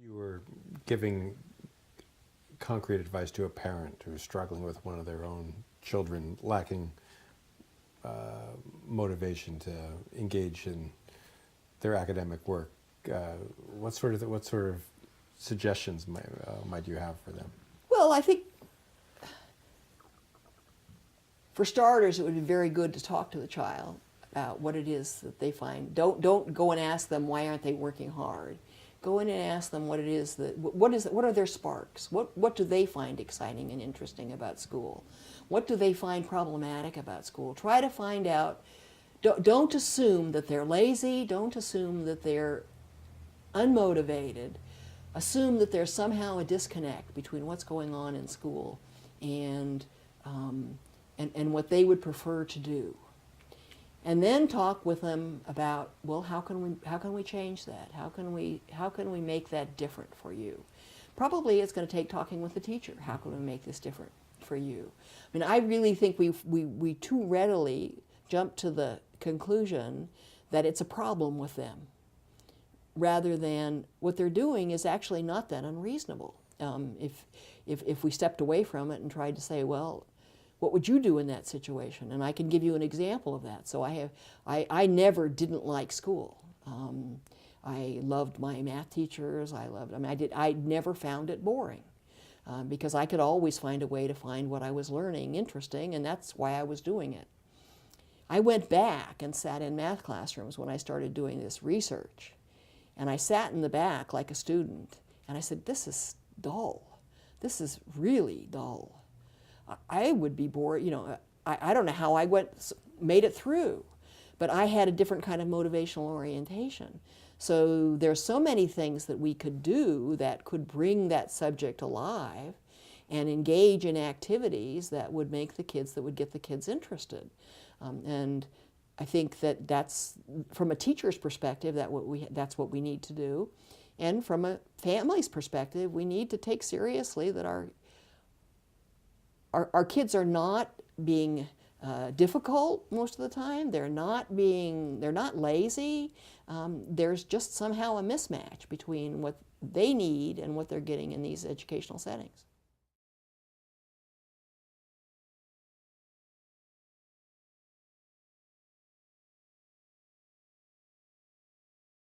You were giving concrete advice to a parent who's struggling with one of their own children lacking motivation to engage in their academic work. What sort of suggestions might you have for them? Well, I think for starters, it would be very good to talk to the child about what it is that they find. Don't go and ask them why aren't they working hard. Go in and ask them what it is that what are their sparks? What do they find exciting and interesting about school? What do they find problematic about school? Try to find out. Don't assume that they're lazy. Don't assume that they're unmotivated. Assume that there's somehow a disconnect between what's going on in school and what they would prefer to do. And then talk with them about, well, how can we change that? How can we make that different for you? Probably it's going to take talking with the teacher. How can we make this different for you? I mean, I really think we too readily jump to the conclusion that it's a problem with them, rather than what they're doing is actually not that unreasonable. If we stepped away from it and tried to say, well, what would you do in that situation? And I can give you an example of that. So I never didn't like school. I loved my math teachers. I never found it boring because I could always find a way to find what I was learning interesting, and that's why I was doing it. I went back and sat in math classrooms when I started doing this research. And I sat in the back like a student, and I said, this is dull. This is really dull. I would be bored, you know, I don't know how I made it through, but I had a different kind of motivational orientation. So there's so many things that we could do that could bring that subject alive and engage in activities that would make the kids, that would get the kids interested. And I think that that's, from a teacher's perspective, that's what we need to do. And from a family's perspective, we need to take seriously that our kids are not being difficult most of the time. They're not lazy. There's just somehow a mismatch between what they need and what they're getting in these educational settings.